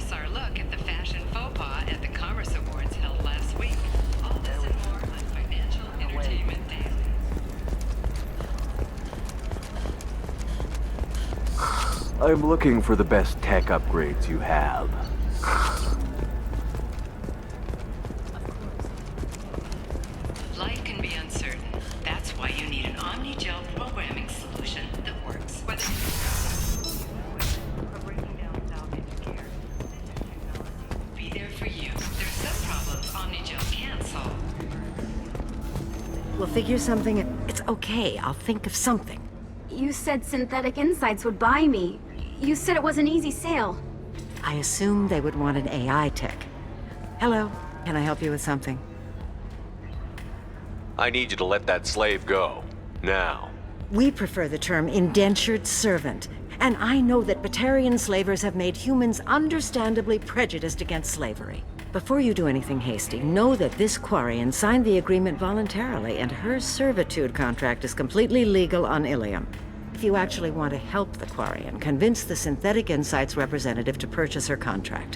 us our look at the fashion faux pas at the Commerce Awards held last week. All this and more on Financial Entertainment Daily. I'm looking for the best tech upgrades you have. Life can be uncertain. That's why you need an Omnigel programming solution that works. Whether or breaking down salvage gear, be there for you. There's some problems Omnigel can't solve. We'll figure something. It's okay. I'll think of something. You said Synthetic Insights would buy me. You said it was an easy sale. I assumed they would want an AI tech. Hello. Can I help you with something? I need you to let that slave go. Now. We prefer the term indentured servant. And I know that Batarian slavers have made humans understandably prejudiced against slavery. Before you do anything hasty, know that this Quarian signed the agreement voluntarily, and her servitude contract is completely legal on Ilium. If you actually want to help the Quarian, convince the Synthetic Insights representative to purchase her contract.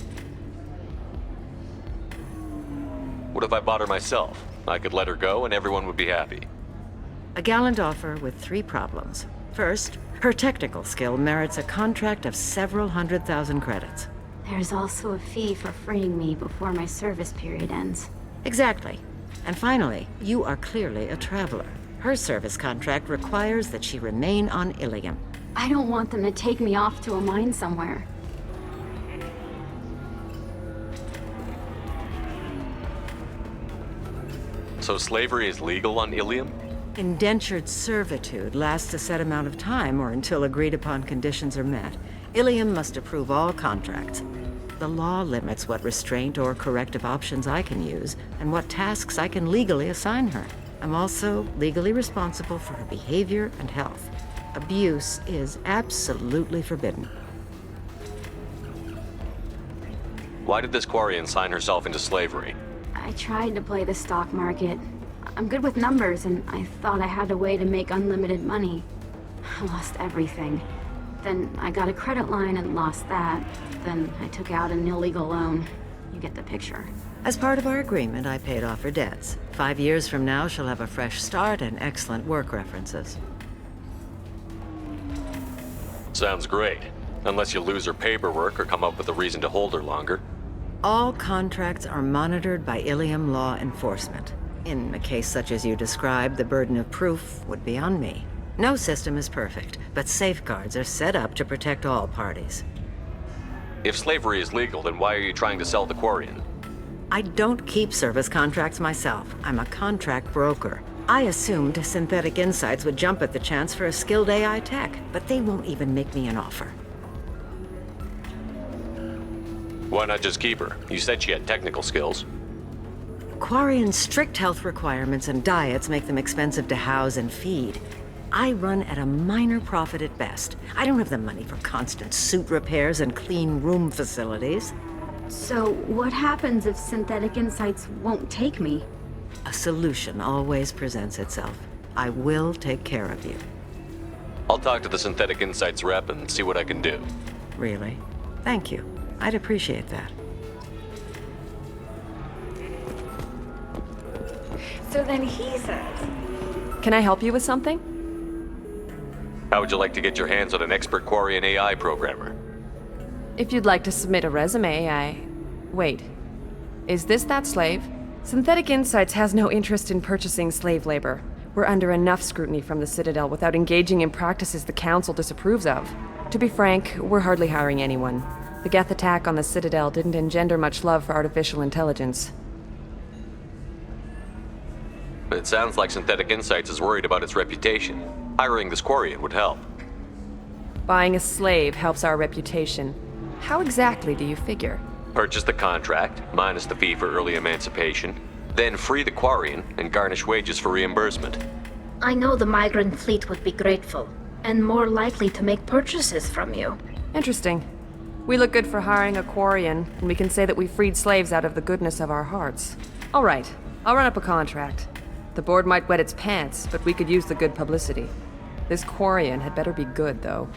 What if I bought her myself? I could let her go and everyone would be happy. A gallant offer with 3 problems. First, her technical skill merits a contract of several 100,000 credits. There's also a fee for freeing me before my service period ends. Exactly. And finally, you are clearly a traveler. Her service contract requires that she remain on Ilium. I don't want them to take me off to a mine somewhere. So slavery is legal on Ilium? Indentured servitude lasts a set amount of time or until agreed upon conditions are met. Ilium must approve all contracts. The law limits what restraint or corrective options I can use and what tasks I can legally assign her. I'm also legally responsible for her behavior and health. Abuse is absolutely forbidden. Why did this Quarian sign herself into slavery? I tried to play the stock market. I'm good with numbers, and I thought I had a way to make unlimited money. I lost everything. Then I got a credit line and lost that. Then I took out an illegal loan. You get the picture. As part of our agreement, I paid off her debts. 5 years from now, she'll have a fresh start and excellent work references. Sounds great. Unless you lose her paperwork or come up with a reason to hold her longer. All contracts are monitored by Ilium law enforcement. In a case such as you described, the burden of proof would be on me. No system is perfect, but safeguards are set up to protect all parties. If slavery is legal, then why are you trying to sell the Quarian? I don't keep service contracts myself. I'm a contract broker. I assumed Synthetic Insights would jump at the chance for a skilled AI tech, but they won't even make me an offer. Why not just keep her? You said she had technical skills. Quarian's strict health requirements and diets make them expensive to house and feed. I run at a minor profit at best. I don't have the money for constant suit repairs and clean room facilities. So what happens if Synthetic Insights won't take me? A solution always presents itself. I will take care of you. I'll talk to the Synthetic Insights rep and see what I can do. Really? Thank you. I'd appreciate that. So then he says... Can I help you with something? How would you like to get your hands on an expert Quarian AI programmer? If you'd like to submit a resume, Wait. Is this that slave? Synthetic Insights has no interest in purchasing slave labor. We're under enough scrutiny from the Citadel without engaging in practices the Council disapproves of. To be frank, we're hardly hiring anyone. The Geth attack on the Citadel didn't engender much love for artificial intelligence. It sounds like Synthetic Insights is worried about its reputation. Hiring this Quarian would help. Buying a slave helps our reputation. How exactly do you figure? Purchase the contract, minus the fee for early emancipation, then free the Quarian and garnish wages for reimbursement. I know the migrant fleet would be grateful, and more likely to make purchases from you. Interesting. We look good for hiring a Quarian, and we can say that we freed slaves out of the goodness of our hearts. All right, I'll run up a contract. The board might wet its pants, but we could use the good publicity. This Quarian had better be good, though.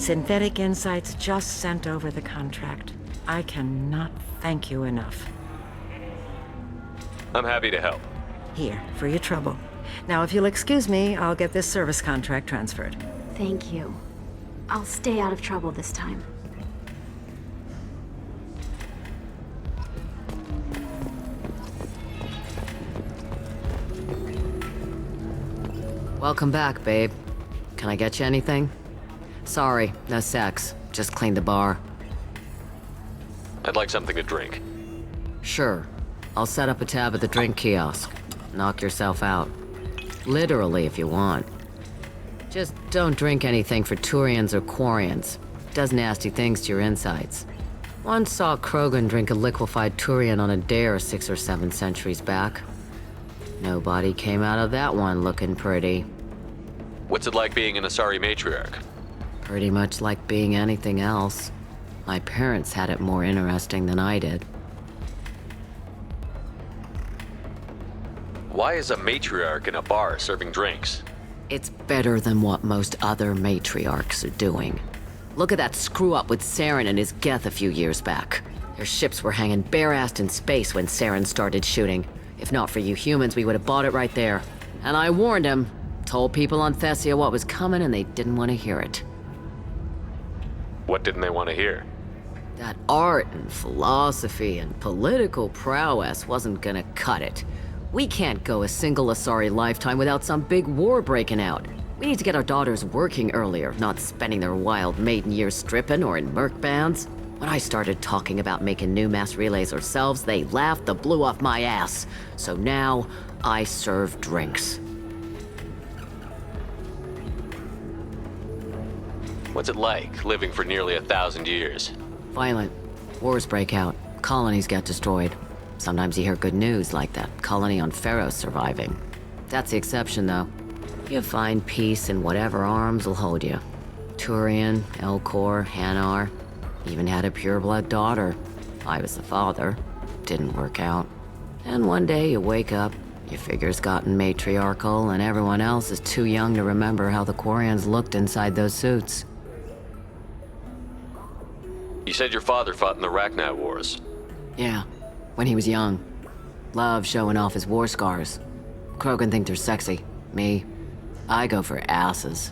Synthetic Insights just sent over the contract. I cannot thank you enough. I'm happy to help. Here, for your trouble. Now, if you'll excuse me, I'll get this service contract transferred. Thank you. I'll stay out of trouble this time. Welcome back, babe. Can I get you anything? Sorry, no sex. Just cleaned the bar. I'd like something to drink. Sure. I'll set up a tab at the drink kiosk. Knock yourself out. Literally, if you want. Just don't drink anything for Turians or Quarians. Does nasty things to your insides. Once saw Krogan drink a liquefied Turian on a dare 6 or 7 centuries back. Nobody came out of that one looking pretty. What's it like being an Asari matriarch? Pretty much like being anything else. My parents had it more interesting than I did. Why is a matriarch in a bar serving drinks? It's better than what most other matriarchs are doing. Look at that screw-up with Saren and his Geth a few years back. Their ships were hanging bare-assed in space when Saren started shooting. If not for you humans, we would have bought it right there. And I warned him. Told people on Thessia what was coming and they didn't want to hear it. What didn't they want to hear? That art and philosophy and political prowess wasn't gonna cut it. We can't go a single Asari lifetime without some big war breaking out. We need to get our daughters working earlier, not spending their wild maiden years stripping or in merc bands. When I started talking about making new mass relays ourselves, they laughed the blue off my ass. So now, I serve drinks. What's it like, living for nearly 1,000 years? Violent. Wars break out. Colonies get destroyed. Sometimes you hear good news, like that colony on Pharaoh surviving. That's the exception, though. You find peace in whatever arms will hold you. Turian, Elcor, Hanar. Even had a pureblood daughter. I was the father. Didn't work out. And one day you wake up, your figure's gotten matriarchal, and everyone else is too young to remember how the Quarians looked inside those suits. You said your father fought in the Rachni Wars. Yeah, when he was young. Loved showing off his war scars. Krogan think they're sexy. Me, I go for asses.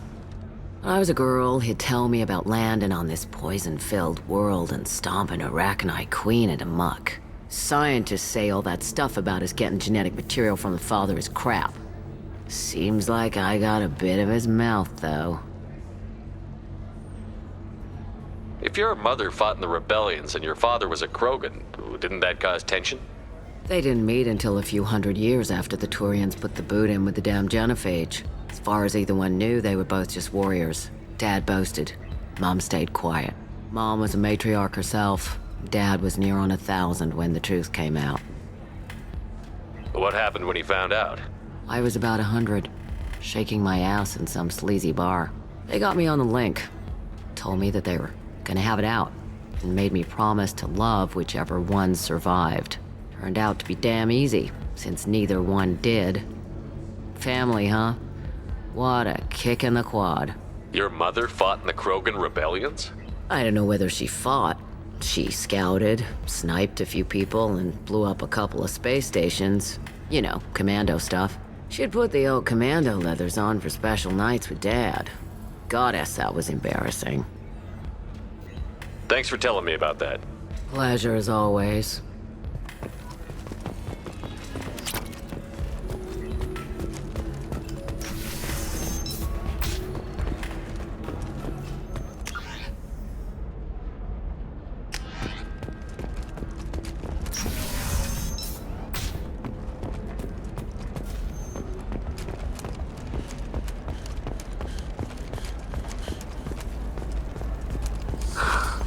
When I was a girl, he'd tell me about landing on this poison-filled world and stomping a Rachni queen into muck. Scientists say all that stuff about us getting genetic material from the father is crap. Seems like I got a bit of his mouth, though. If your mother fought in the rebellions and your father was a Krogan, didn't that cause tension? They didn't meet until a few hundred years after the Turians put the boot in with the damn genophage. As far as either one knew, they were both just warriors. Dad boasted. Mom stayed quiet. Mom was a matriarch herself. Dad was near on 1,000 when the truth came out. What happened when he found out? I was about 100, shaking my ass in some sleazy bar. They got me on the link. Told me that they were gonna have it out, and made me promise to love whichever one survived. Turned out to be damn easy, since neither one did. Family, huh? What a kick in the quad. Your mother fought in the Krogan rebellions? I don't know whether she fought. She scouted, sniped a few people, and blew up a couple of space stations. You know, commando stuff. She'd put the old commando leathers on for special nights with Dad. Goddess, that was embarrassing. Thanks for telling me about that. Pleasure as always.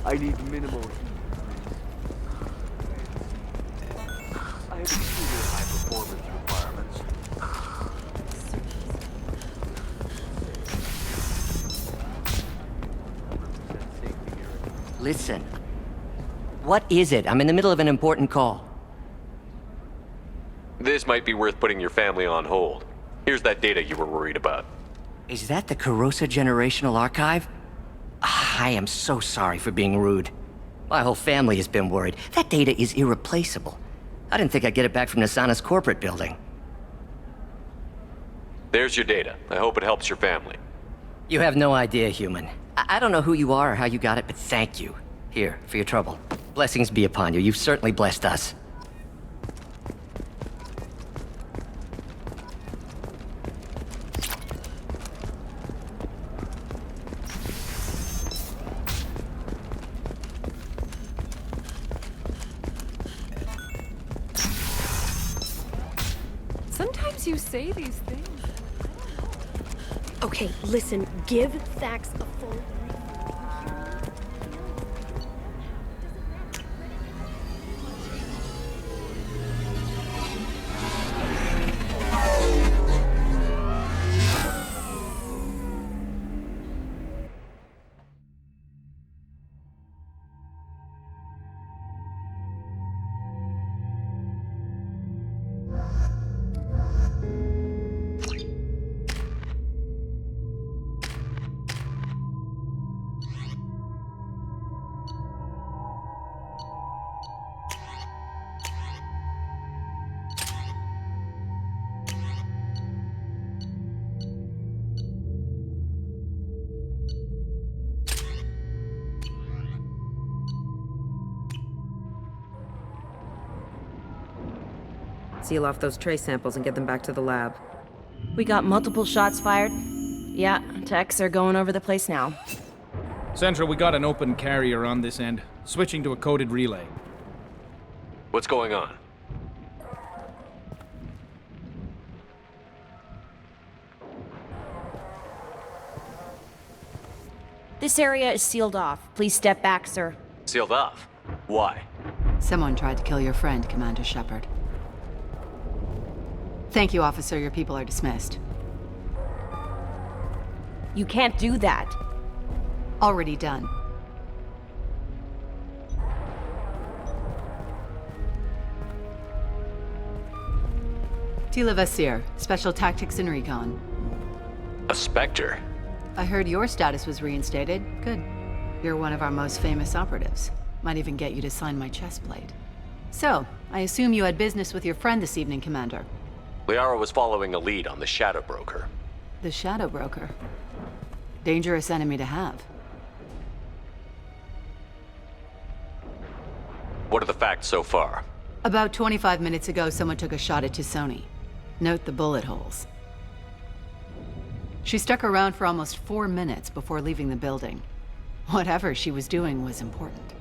I need minimal heat. I have extremely high performance requirements. Listen. What is it? I'm in the middle of an important call. This might be worth putting your family on hold. Here's that data you were worried about. Is that the Karosa Generational Archive? I am so sorry for being rude. My whole family has been worried. That data is irreplaceable. I didn't think I'd get it back from Nasana's corporate building. There's your data. I hope it helps your family. You have no idea, human. I don't know who you are or how you got it, but thank you. Here, for your trouble. Blessings be upon you. You've certainly blessed us. Sometimes you say these things. Okay, listen, give Thax a full... Seal off those trace samples and get them back to the lab. We got multiple shots fired. Yeah, techs are going over the place now. Central, we got an open carrier on this end. Switching to a coded relay. What's going on? This area is sealed off. Please step back, sir. Sealed off? Why? Someone tried to kill your friend, Commander Shepard. Thank you, officer. Your people are dismissed. You can't do that. Already done. Tila Vasir, Special Tactics and Recon. A Spectre? I heard your status was reinstated. Good. You're one of our most famous operatives. Might even get you to sign my chest plate. So, I assume you had business with your friend this evening, Commander. Liara was following a lead on the Shadow Broker. The Shadow Broker. Dangerous enemy to have. What are the facts so far? About 25 minutes ago, someone took a shot at T'Soni. Note the bullet holes. She stuck around for almost 4 minutes before leaving the building. Whatever she was doing was important.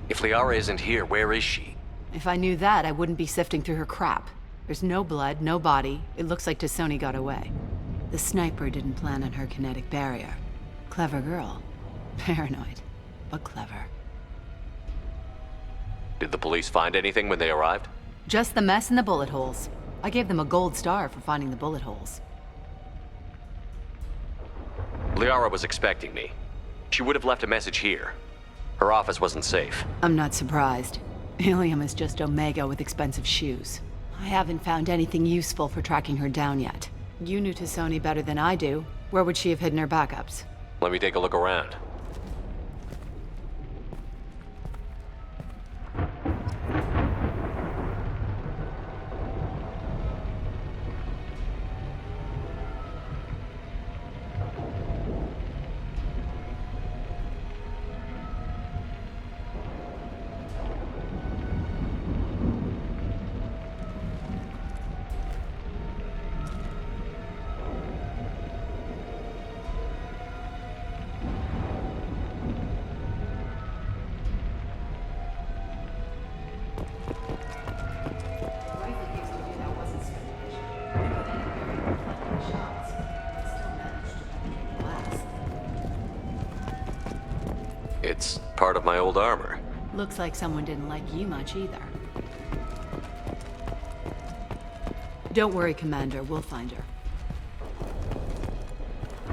If Liara isn't here, where is she? If I knew that, I wouldn't be sifting through her crap. There's no blood, no body. It looks like T'Soni got away. The sniper didn't plan on her kinetic barrier. Clever girl. Paranoid, but clever. Did the police find anything when they arrived? Just the mess and the bullet holes. I gave them a gold star for finding the bullet holes. Liara was expecting me. She would have left a message here. Her office wasn't safe. I'm not surprised. Ilium is just Omega with expensive shoes. I haven't found anything useful for tracking her down yet. You knew T'Soni better than I do. Where would she have hidden her backups? Let me take a look around. It's part of my old armor. Looks like someone didn't like you much either. Don't worry, Commander. We'll find her. A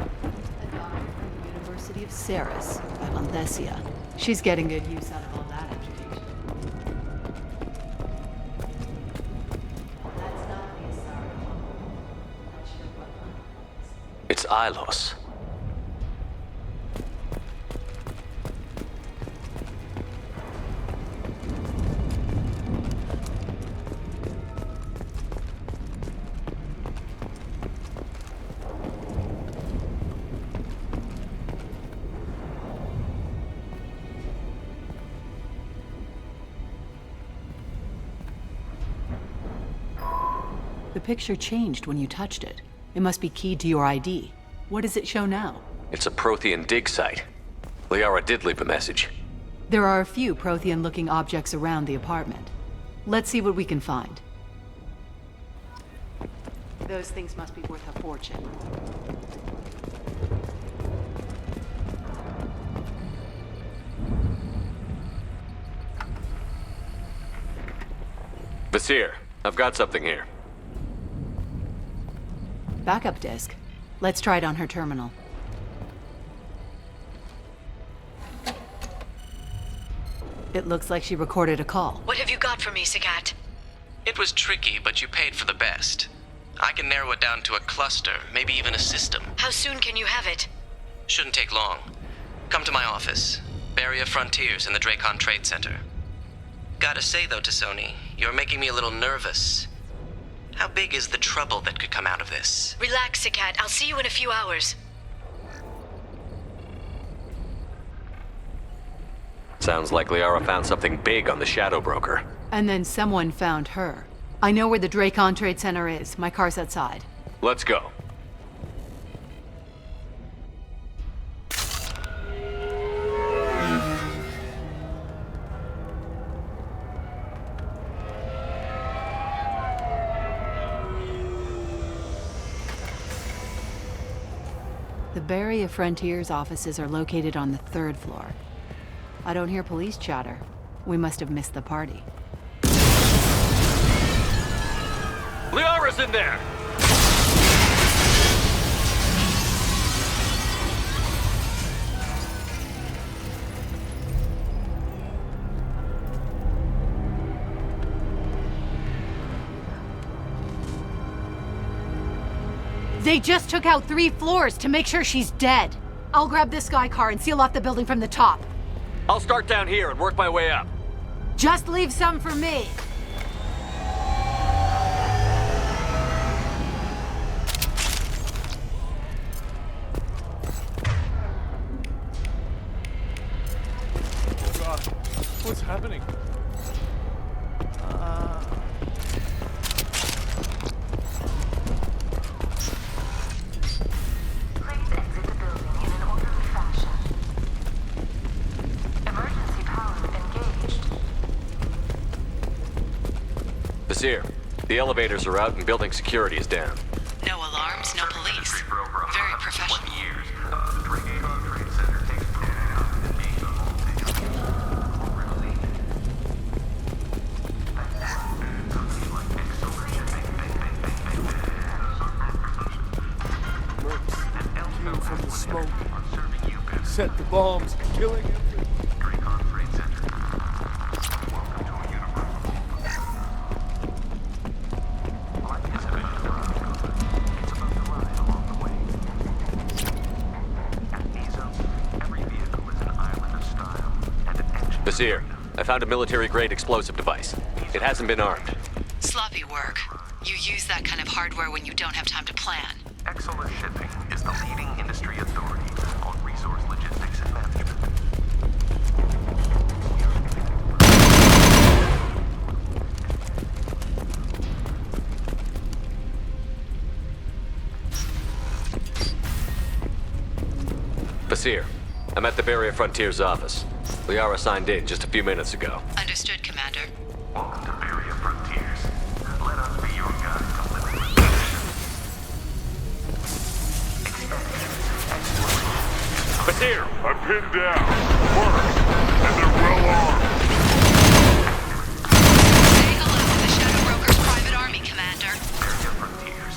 doctor from the University of Ceres, Avanthesia. She's getting good use out of all that education. That's not the Asari. Not sure what one. Ilos. The picture changed when you touched it. It must be keyed to your ID. What does it show now? It's a Prothean dig site. Liara did leave a message. There are a few Prothean-looking objects around the apartment. Let's see what we can find. Those things must be worth a fortune. Vasir, I've got something here. Backup disk. Let's try it on her terminal. It looks like she recorded a call. What have you got for me, Sagat? It was tricky, but you paid for the best. I can narrow it down to a cluster, maybe even a system. How soon can you have it? Shouldn't take long. Come to my office. Barrier Frontiers in the Dracon Trade Center. Gotta say though, T'Soni, you're making me a little nervous. How big is the trouble that could come out of this? Relax, Sagat. I'll see you in a few hours. Sounds like Liara found something big on the Shadow Broker. And then someone found her. I know where the Dracon Trade Center is. My car's outside. Let's go. The Barrier Frontiers offices are located on the 3rd floor. I don't hear police chatter. We must have missed the party. Liara's in there! They just took out 3 floors to make sure she's dead. I'll grab this Sky car and seal off the building from the top. I'll start down here and work my way up. Just leave some for me. Oh God, what's happening? Vasir, the elevators are out and building security is down. No alarms, no police. Very professional. Came from the smoke. Set the bombs, killing everything. Vasir, I found a military-grade explosive device. It hasn't been armed. Sloppy work. You use that kind of hardware when you don't have time to plan. Exolus Shipping is the leading industry authority on resource logistics and management. Vasir, I'm at the Barrier Frontiers office. Liara signed in just a few minutes ago. Understood, Commander. Welcome to Barrier Frontiers. Let us be your guide to liberty. Vasir! I'm pinned down. First, and they're well armed. Say hello to the Shadow Broker's private army, Commander. Barrier Frontiers.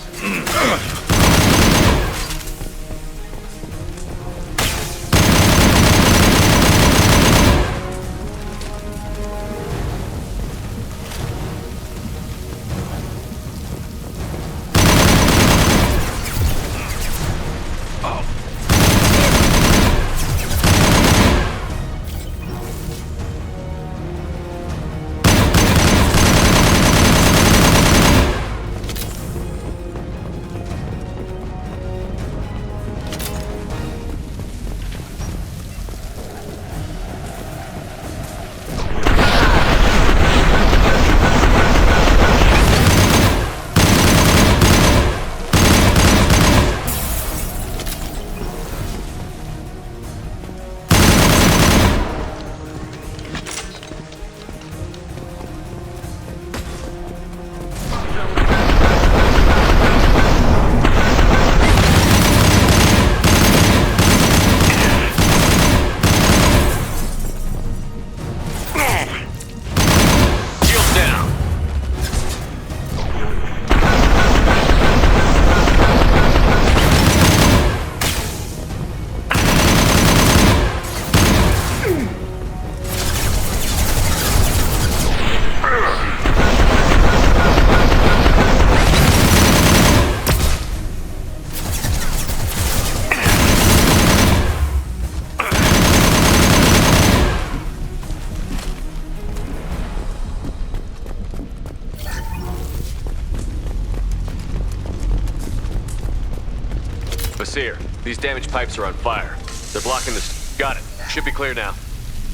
Overseer, these damaged pipes are on fire. They're blocking this. Got it. Should be clear now.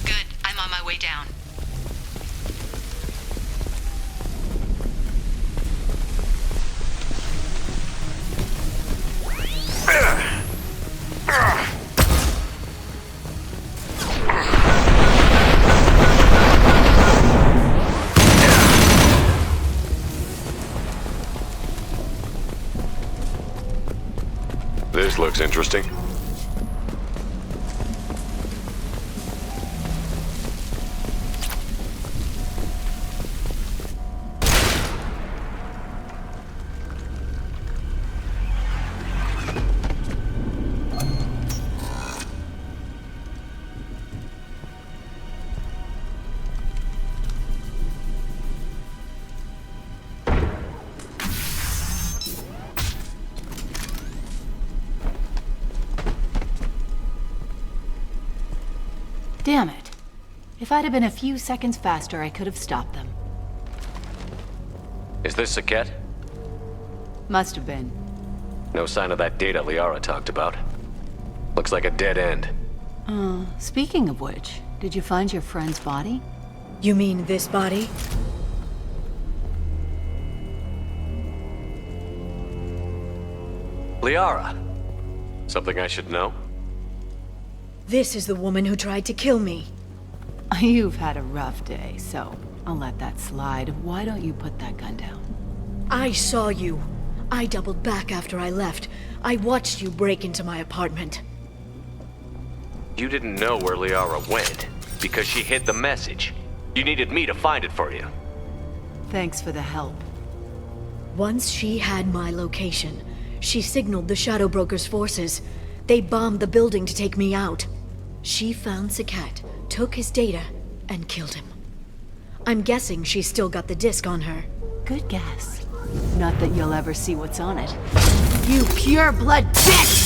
Good. I'm on my way down. This looks interesting. Damn it. If I'd have been a few seconds faster, I could have stopped them. Is this Saket? Must have been. No sign of that data Liara talked about. Looks like a dead end. Speaking of which, did you find your friend's body? You mean this body? Liara. Something I should know? This is the woman who tried to kill me. You've had a rough day, so I'll let that slide. Why don't you put that gun down? I saw you. I doubled back after I left. I watched you break into my apartment. You didn't know where Liara went, because she hid the message. You needed me to find it for you. Thanks for the help. Once she had my location, she signaled the Shadow Broker's forces. They bombed the building to take me out. She found Saket, took his data, and killed him. I'm guessing she's still got the disc on her. Good guess. Not that you'll ever see what's on it. You pure blood bitch!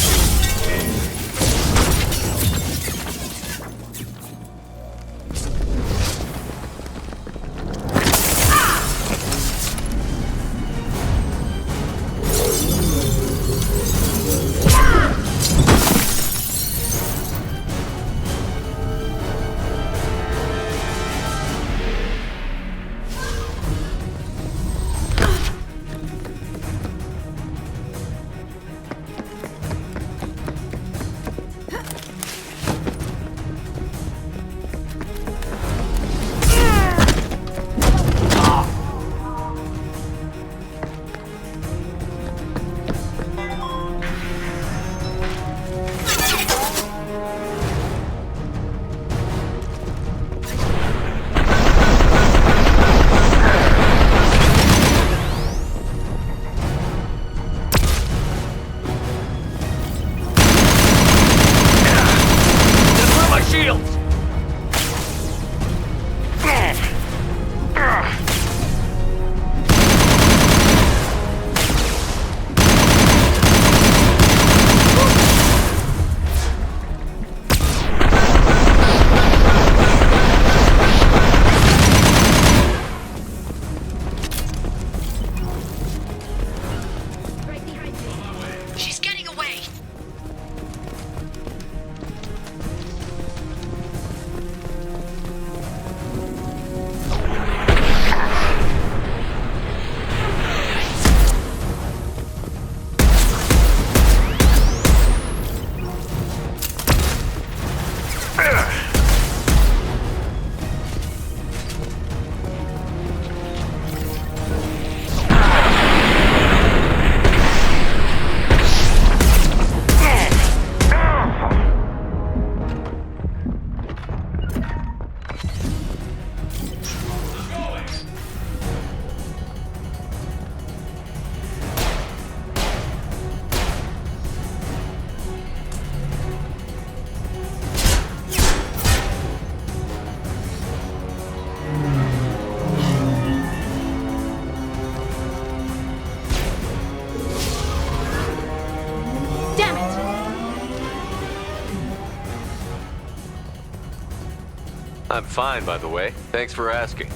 I'm fine, by the way. Thanks for asking.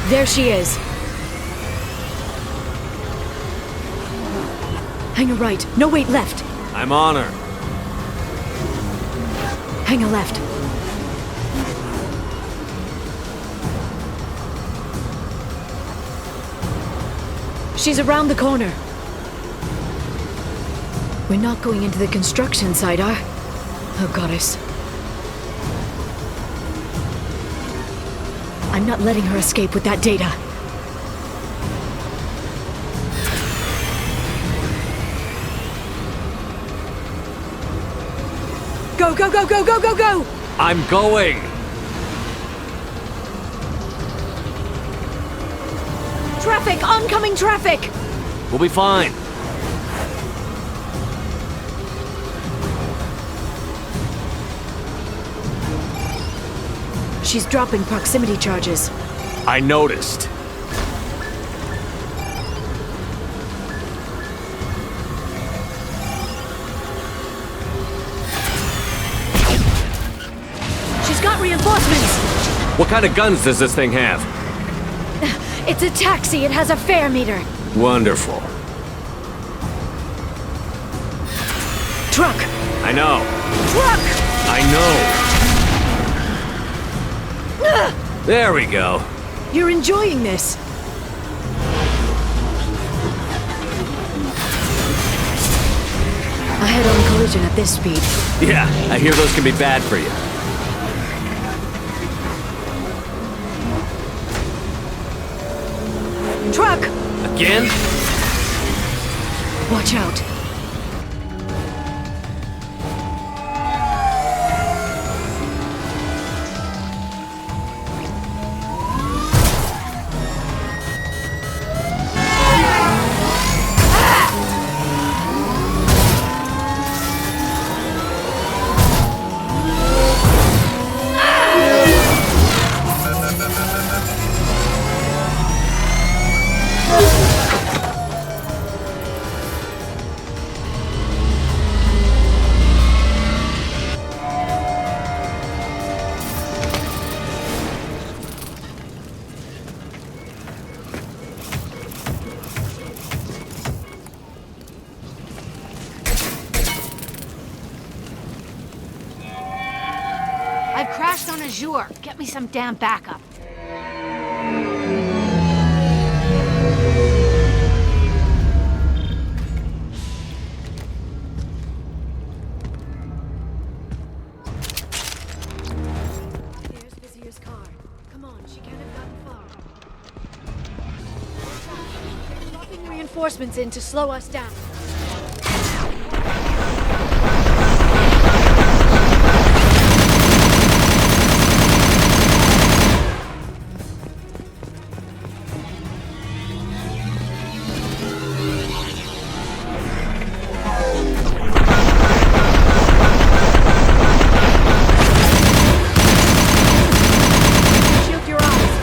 There she is. Hang a right. No, wait, left. I'm on her. Hang a left. She's around the corner. We're not going into the construction site, are? Oh, goddess. I'm not letting her escape with that data. Go, go, go, go, go, go, go! I'm going! Traffic! Oncoming traffic! We'll be fine. She's dropping proximity charges. I noticed. She's got reinforcements! What kind of guns does this thing have? It's a taxi. It has a fare meter. Wonderful. Truck! I know. Truck! I know. There we go. You're enjoying this. A head-on collision at this speed. Yeah, I hear those can be bad for you. Truck! Again? Watch out. I've crashed on Azure. Get me some damn backup. There's Vizier's car. Come on, she can't have gotten far. They're dropping reinforcements in to slow us down. Shield your eyes.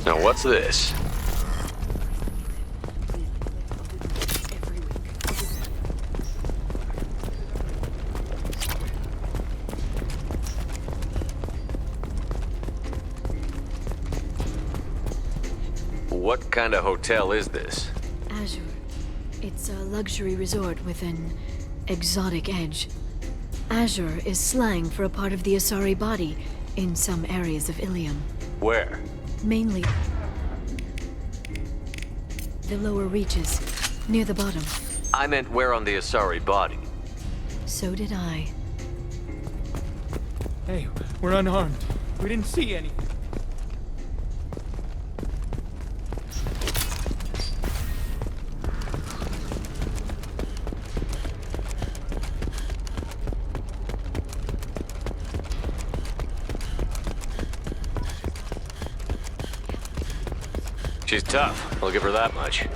Now what's this? What kind of hotel is this? Azure. It's a luxury resort with an exotic edge. Azure is slang for a part of the Asari body in some areas of Ilium. Where? Mainly the lower reaches, near the bottom. I meant where on the Asari body. So did I. Hey, we're unarmed. We didn't see anything. She's tough, I'll give her that much.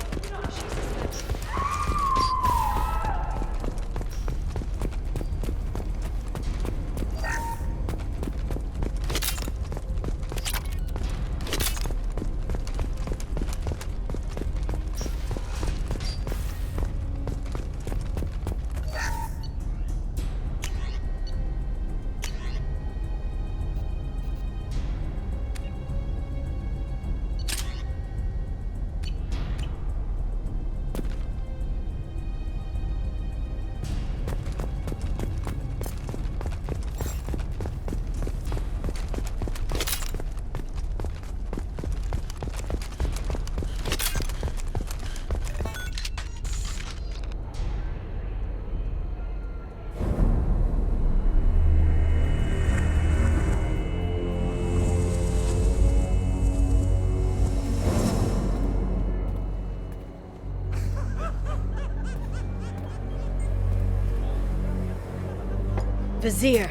Vizier,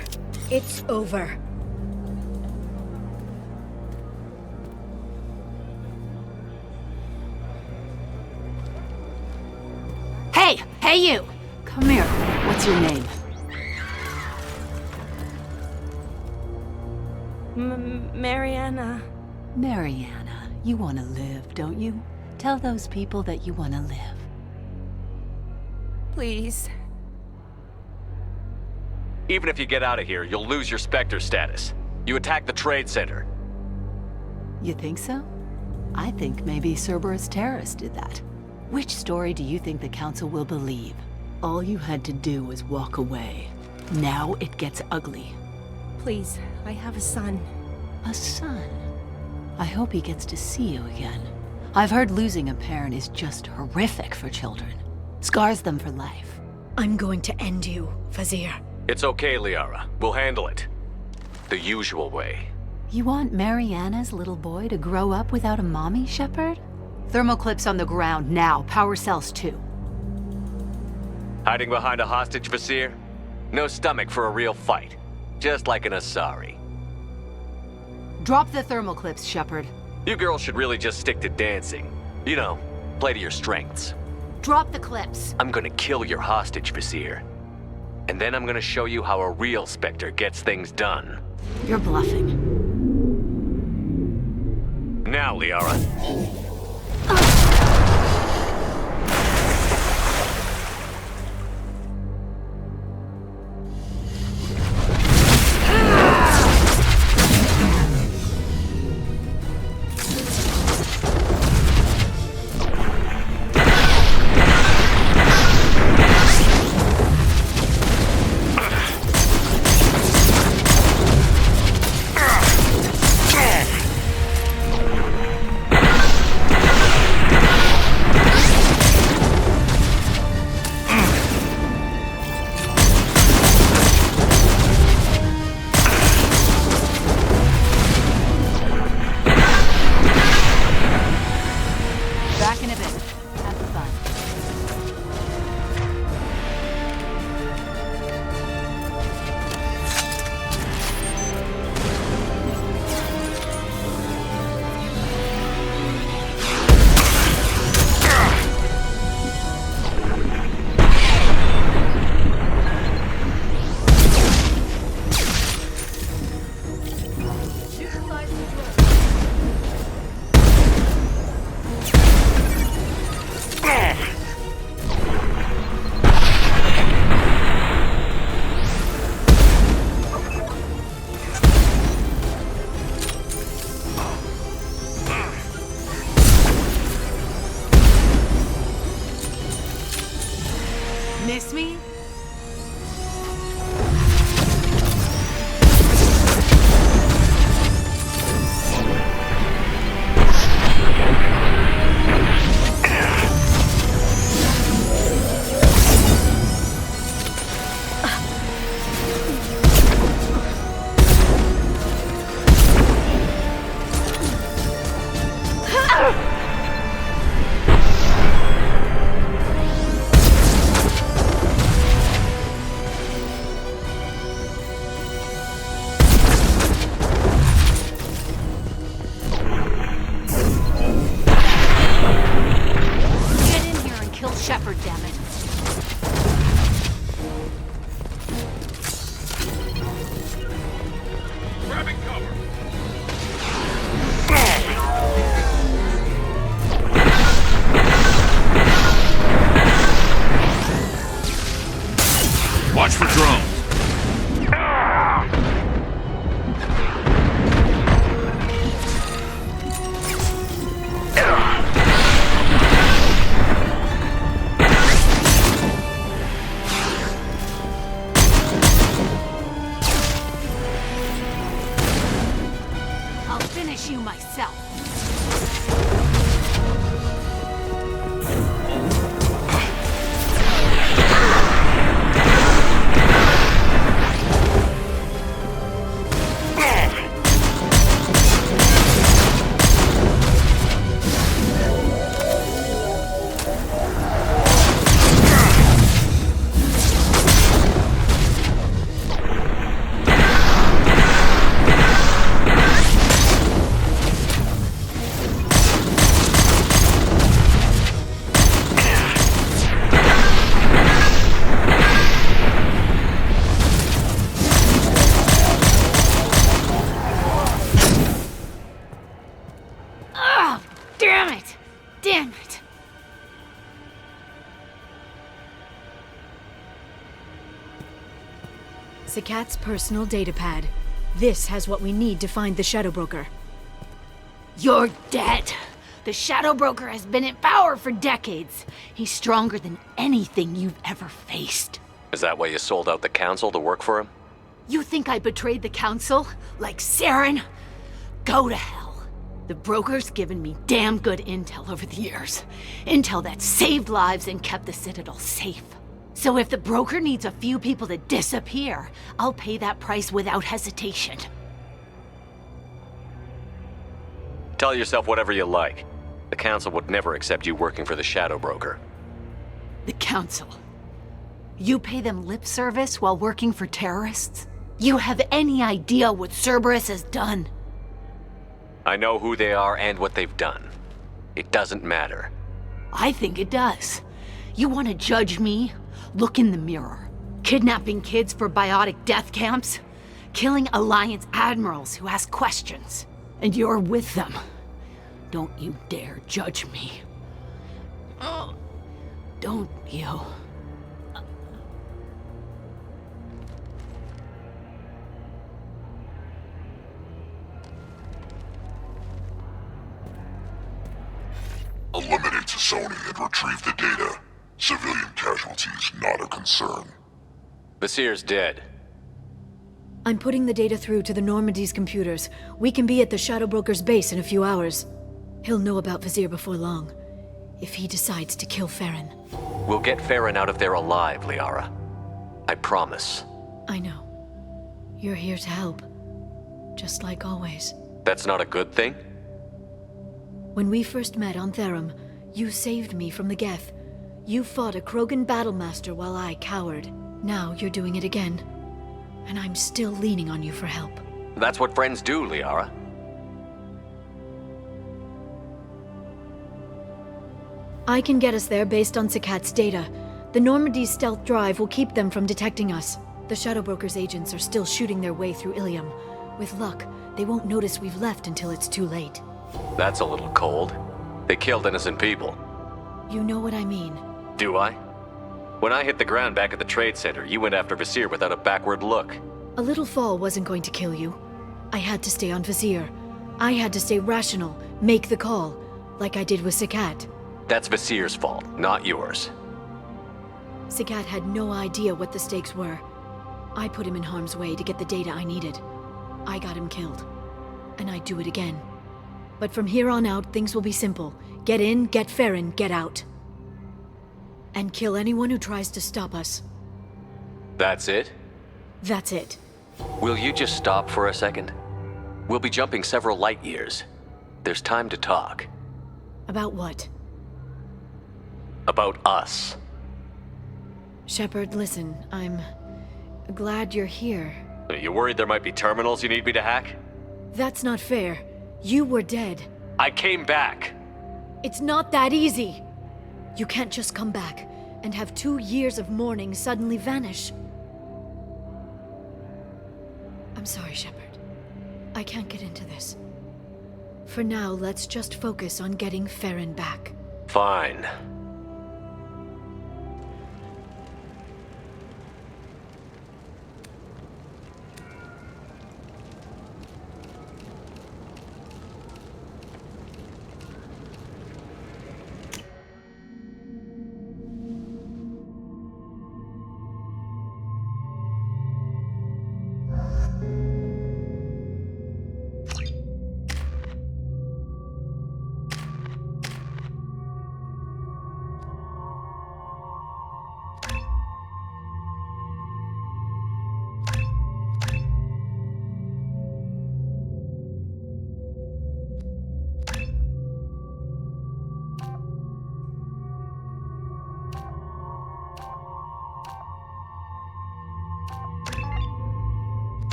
it's over. Hey! Hey, you! Come here. What's your name? Mariana. Mariana. You want to live, don't you? Tell those people that you want to live. Please. Even if you get out of here, you'll lose your Spectre status. You attacked the trade center. You think so? I think maybe Cerberus terrorists did that. Which story do you think the Council will believe? All you had to do was walk away. Now it gets ugly. Please, I have a son. A son? I hope he gets to see you again. I've heard losing a parent is just horrific for children. Scars them for life. I'm going to end you, Vizier. It's okay, Liara. We'll handle it. The usual way. You want Mariana's little boy to grow up without a mommy, Shepard? Thermal clips on the ground now. Power cells too. Hiding behind a hostage, Vizier? No stomach for a real fight. Just like an Asari. Drop the thermal clips, Shepard. You girls should really just stick to dancing. You know, play to your strengths. Drop the clips. I'm gonna kill your hostage, Vizier. And then I'm gonna show you how a real Spectre gets things done. You're bluffing. Now, Liara. miss me? Shepard, damn it. Grabbing cover. Watch for drones. You myself. Damn it! Sakat's personal datapad. This has what we need to find the Shadow Broker. You're dead. The Shadow Broker has been in power for decades. He's stronger than anything you've ever faced. Is that why you sold out the Council to work for him? You think I betrayed the Council? Like Saren? Go to hell. The Broker's given me damn good intel over the years. Intel that saved lives and kept the Citadel safe. So if the Broker needs a few people to disappear, I'll pay that price without hesitation. Tell yourself whatever you like. The Council would never accept you working for the Shadow Broker. The Council? You pay them lip service while working for terrorists? You have any idea what Cerberus has done? I know who they are and what they've done. It doesn't matter. I think it does. You want to judge me? Look in the mirror. Kidnapping kids for biotic death camps? Killing Alliance admirals who ask questions. And you're with them. Don't you dare judge me. Oh, don't you? Eliminate Sony and retrieve the data. Civilian casualties not a concern. Vasir's dead. I'm putting the data through to the Normandy's computers. We can be at the Shadow Broker's base in a few hours. He'll know about Vasir before long, if he decides to kill Farron. We'll get Farron out of there alive, Liara. I promise. I know. You're here to help. Just like always. That's not a good thing? When we first met on Therum, you saved me from the Geth. You fought a Krogan battlemaster while I cowered. Now you're doing it again. And I'm still leaning on you for help. That's what friends do, Liara. I can get us there based on Sakat's data. The Normandy's stealth drive will keep them from detecting us. The Shadow Broker's agents are still shooting their way through Ilium. With luck, they won't notice we've left until it's too late. That's a little cold. They killed innocent people. You know what I mean. Do I? When I hit the ground back at the trade center, you went after Vasir without a backward look. A little fall wasn't going to kill you. I had to stay on Vasir. I had to stay rational, make the call, like I did with Sakat. That's Vasir's fault, not yours. Sagat had no idea what the stakes were. I put him in harm's way to get the data I needed. I got him killed. And I'd do it again. But from here on out, things will be simple. Get in, get Farron, get out. And kill anyone who tries to stop us. That's it? That's it. Will you just stop for a second? We'll be jumping several light years. There's time to talk. About what? About us. Shepard, listen, I'm glad you're here. Are you worried there might be terminals you need me to hack? That's not fair. You were dead. I came back. It's not that easy. You can't just come back and have 2 years of mourning suddenly vanish. I'm sorry, Shepard. I can't get into this. For now, let's just focus on getting Farron back. Fine.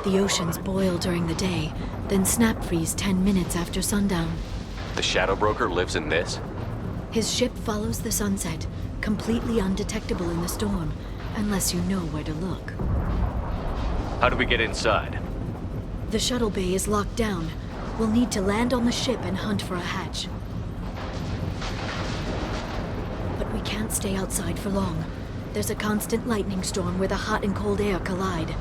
The oceans boil during the day, then snap freeze 10 minutes after sundown. The Shadow Broker lives in this? His ship follows the sunset, completely undetectable in the storm, unless you know where to look. How do we get inside? The shuttle bay is locked down. We'll need to land on the ship and hunt for a hatch. But we can't stay outside for long. There's a constant lightning storm where the hot and cold air collide.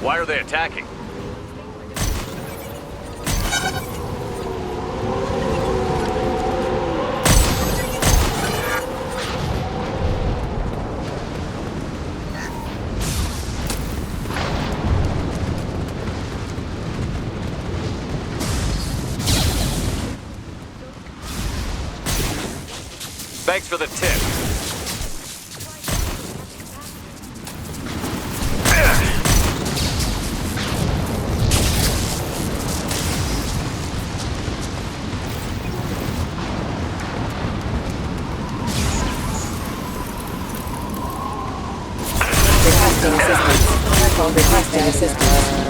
Why are they attacking? Thanks for the tip. Requesting assistance.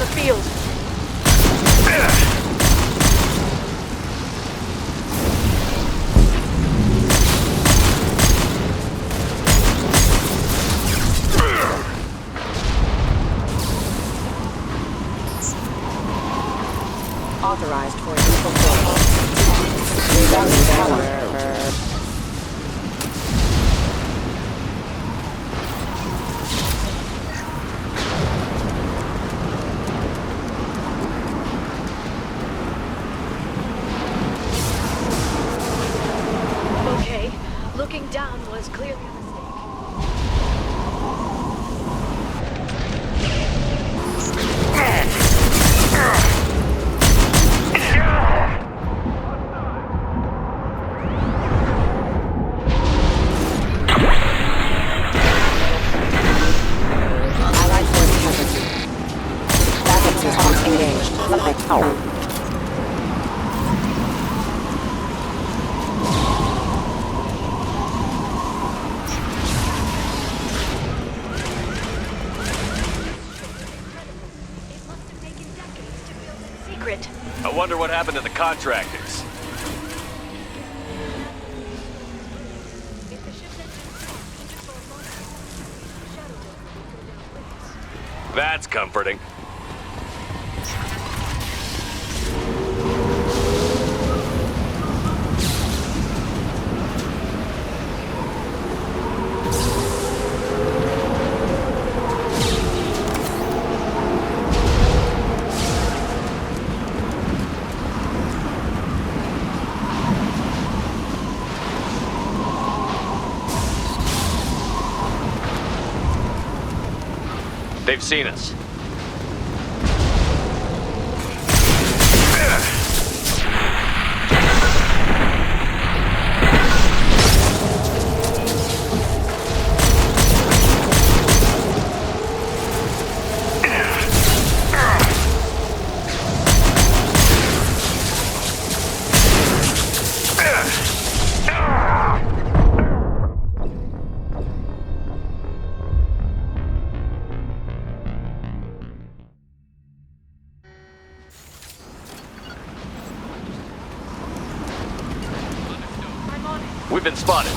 the field. Authorized for lethal force. Rerouting power. Okay, looking down was clearly a mistake. Allied force presence. Backup systems engaged. Power. Secret. I wonder what happened to the contractors. That's comforting. They've seen us. We've been spotted.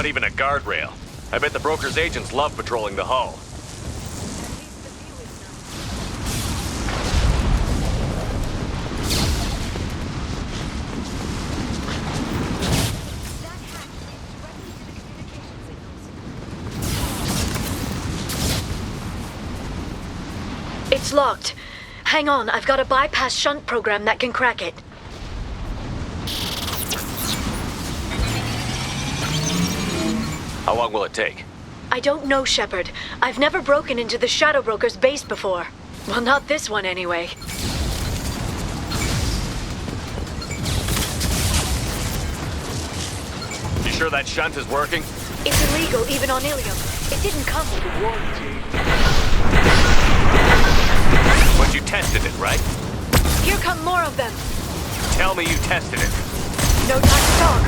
Not even a guardrail. I bet the broker's agents love patrolling the hull. It's locked. Hang on, I've got a bypass shunt program that can crack it. How long will it take? I don't know, Shepard. I've never broken into the Shadow Broker's base before. Well, not this one anyway. You sure that shunt is working? It's illegal, even on Ilium. It didn't come with a warranty. But you tested it, right? Here come more of them. Tell me you tested it. No time to talk.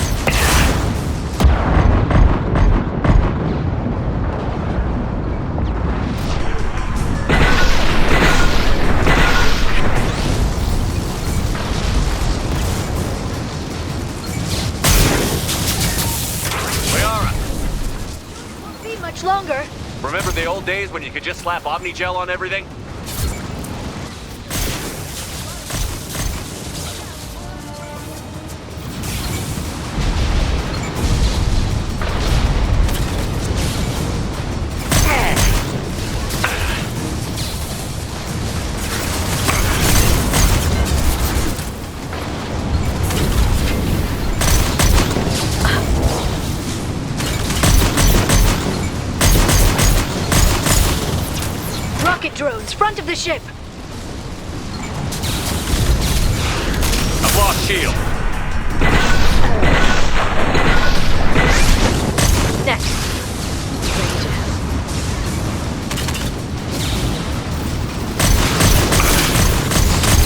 Won't be much longer. Remember the old days when you could just slap Omnigel on everything? Drones, front of the ship! I've lost shield. Next.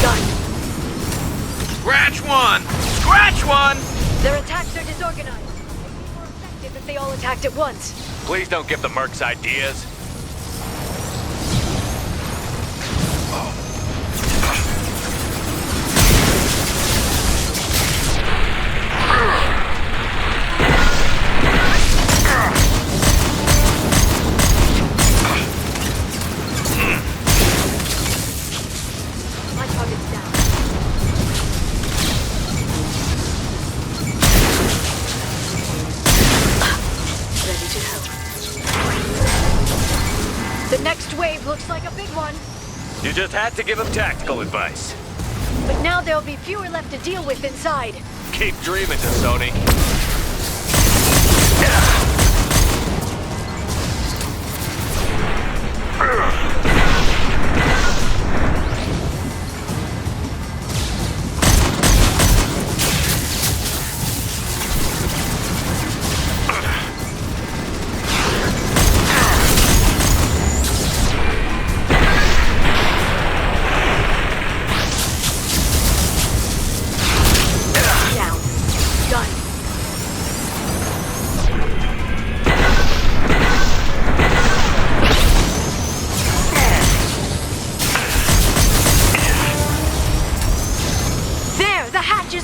Done. Scratch one! Scratch one! Their attacks are disorganized. It'd be more effective if they all attacked at once. Please don't give the mercs ideas. The next wave looks like a big one. You just had to give him tactical advice. But now there'll be fewer left to deal with inside. Keep dreaming, Sony.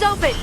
Open!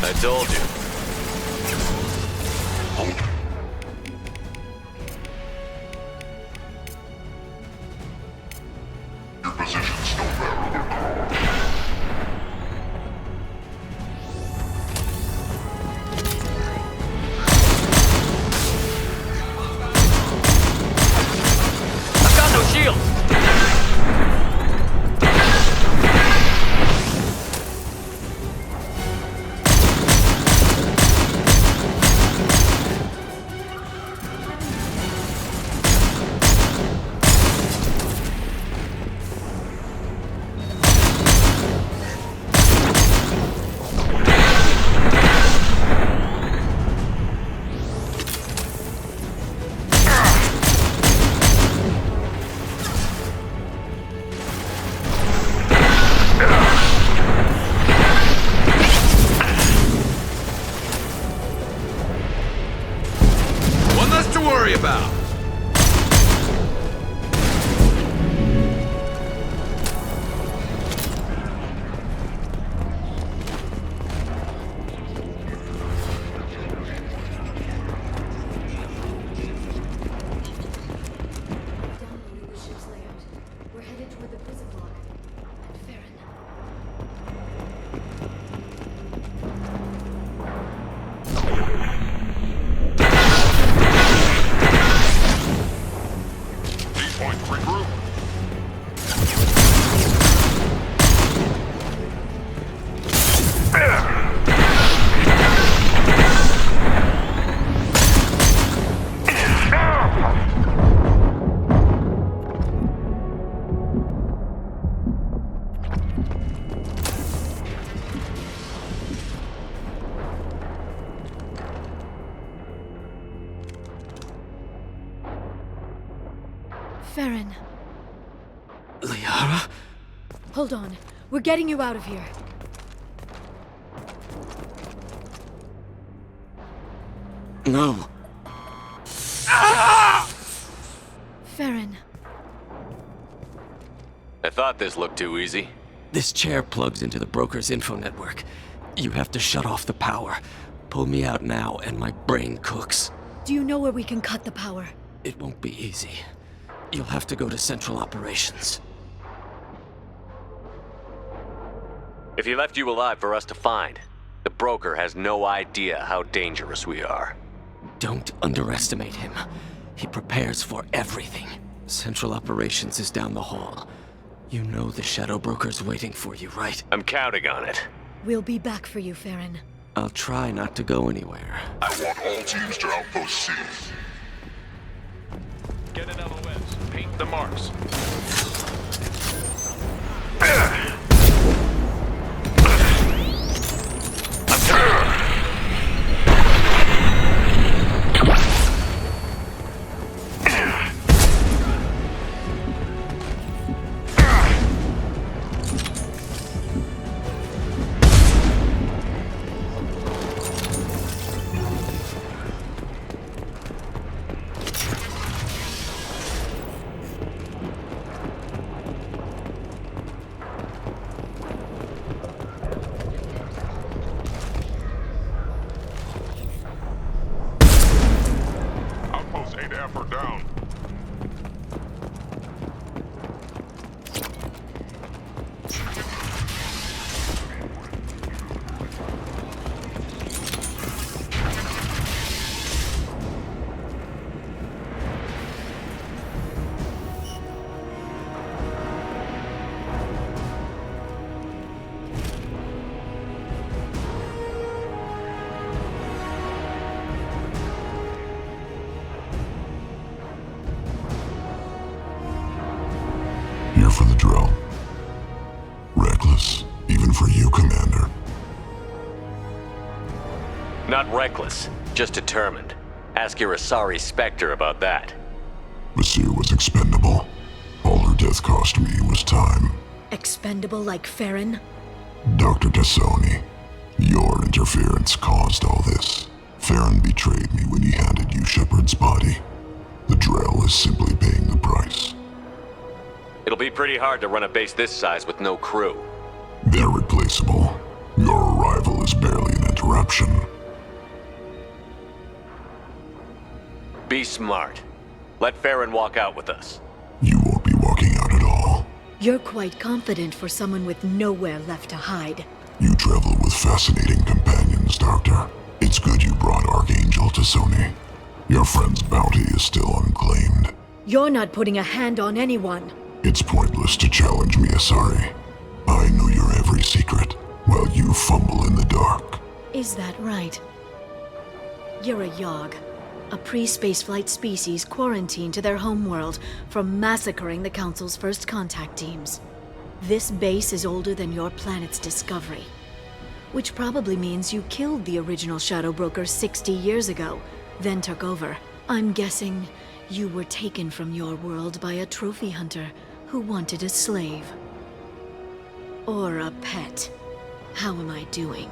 I told you. Your positions don't matter, Carl. I've got no shield! connect with the Visiblock. And Farron. Point regroup. Farron. Liara? Hold on. We're getting you out of here. No. Farron. I thought this looked too easy. This chair plugs into the broker's info network. You have to shut off the power. Pull me out now, and my brain cooks. Do you know where we can cut the power? It won't be easy. You'll have to go to Central Operations. If he left you alive for us to find, the broker has no idea how dangerous we are. Don't underestimate him. He prepares for everything. Central Operations is down the hall. You know the Shadow Broker's waiting for you, right? I'm counting on it. We'll be back for you, Farron. I'll try not to go anywhere. I want all teams to Outpost C. Get an LOS. Paint the marks. Outpost 8F are down. Here for the drill. Reckless, even for you, Commander. Not reckless, just determined. Ask your Asari Spectre about that. Basir was expendable. All her death cost me was time. Expendable like Farron? Dr. Tassoni, your interference caused all this. Farron betrayed me when he handed you Shepard's body. The Drell is simply paying the price. It'll be pretty hard to run a base this size with no crew. They're replaceable. Your arrival is barely an interruption. Be smart. Let Farron walk out with us. You won't be walking out at all. You're quite confident for someone with nowhere left to hide. You travel with fascinating companions, Doctor. It's good you brought Archangel Tassoni. Your friend's bounty is still unclaimed. You're not putting a hand on anyone. It's pointless to challenge me, Asari. I know your every secret, while you fumble in the dark. Is that right? You're a Yogg, a pre-spaceflight species quarantined to their homeworld from massacring the Council's first contact teams. This base is older than your planet's discovery, which probably means you killed the original Shadow Broker 60 years ago, then took over. I'm guessing you were taken from your world by a trophy hunter who wanted a slave. Or a pet. How am I doing?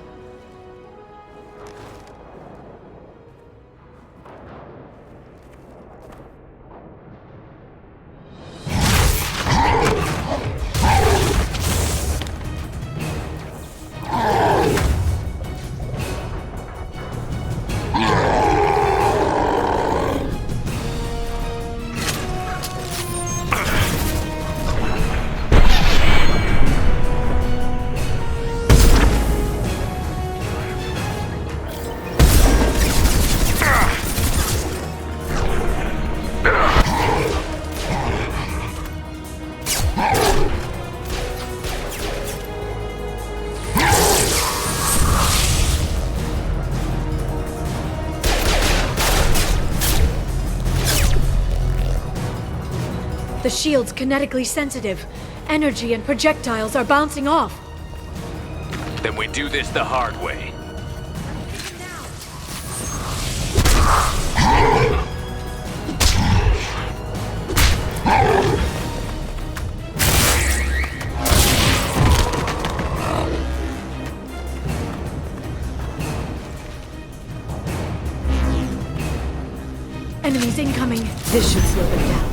The shield's kinetically sensitive. Energy and projectiles are bouncing off. Then we do this the hard way. Enemies incoming. This should slow them down.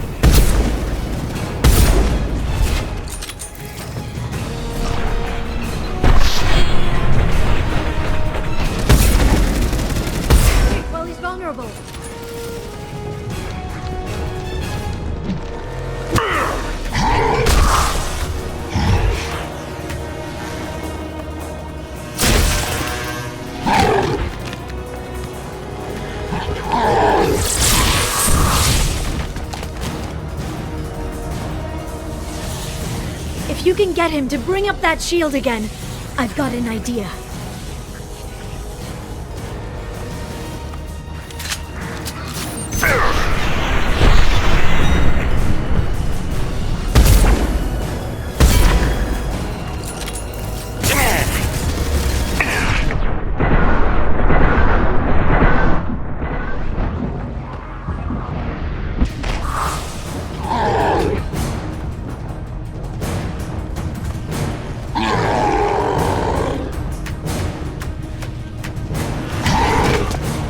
Well, he's vulnerable. If you can get him to bring up that shield again, I've got an idea.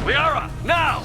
Liara, now!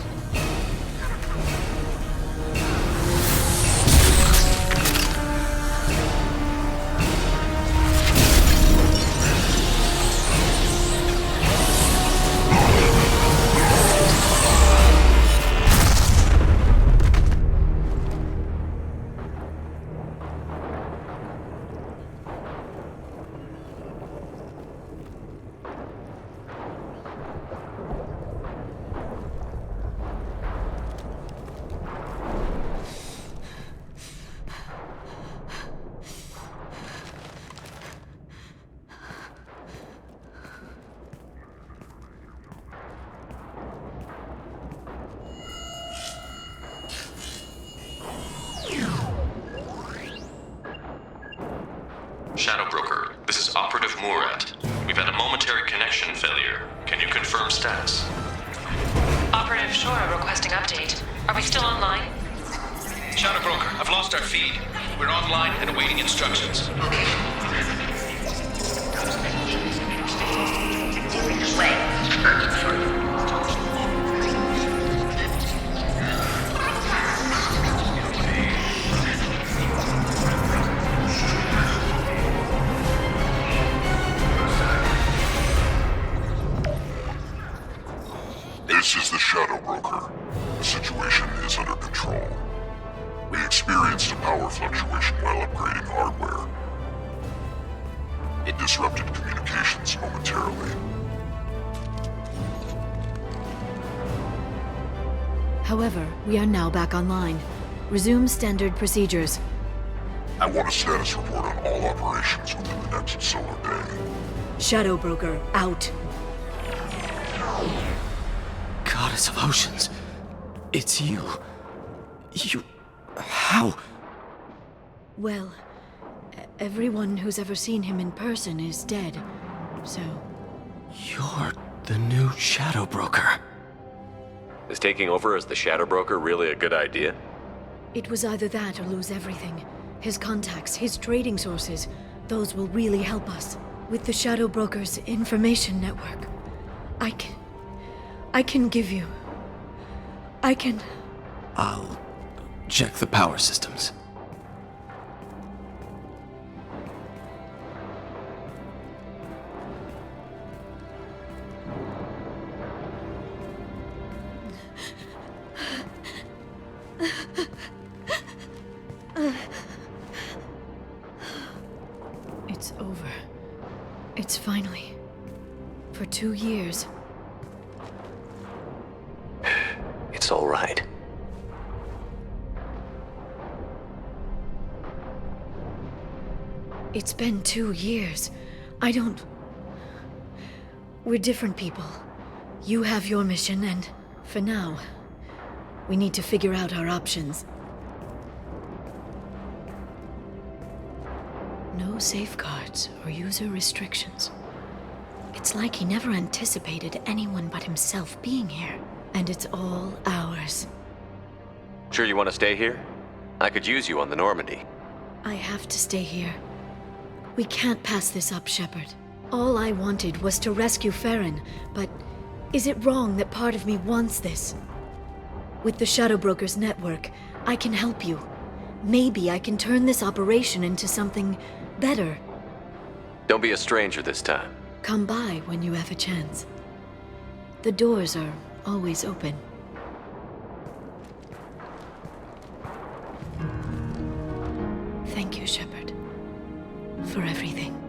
Shadow Broker, this is Operative Murat. We've had a momentary connection failure. Can you confirm status? Operative Shora requesting update. Are we still online? Shadow Broker, I've lost our feed. We're online and awaiting instructions. This is the Shadow Broker. The situation is under control. We experienced a power fluctuation while upgrading hardware. It disrupted communications momentarily. However, we are now back online. Resume standard procedures. I want a status report on all operations within the next solar day. Shadow Broker, out. Goddess of Oceans. It's you. How? Well, everyone who's ever seen him in person is dead, so... You're the new Shadow Broker. Is taking over as the Shadow Broker really a good idea? It was either that or lose everything. His contacts, his trading sources, those will really help us. With the Shadow Broker's information network, I can give you... I'll check the power systems. It's over. It's finally... For 2 years. It's all right. It's been 2 years. I don't... We're different people. You have your mission, and for now, we need to figure out our options. No safeguards or user restrictions. It's like he never anticipated anyone but himself being here. And it's all ours. Sure you want to stay here? I could use you on the Normandy. I have to stay here. We can't pass this up, Shepard. All I wanted was to rescue Farron, but is it wrong that part of me wants this? With the Shadow Brokers network, I can help you. Maybe I can turn this operation into something better. Don't be a stranger this time. Come by when you have a chance. The doors are always open. Thank you, Shepard, for everything.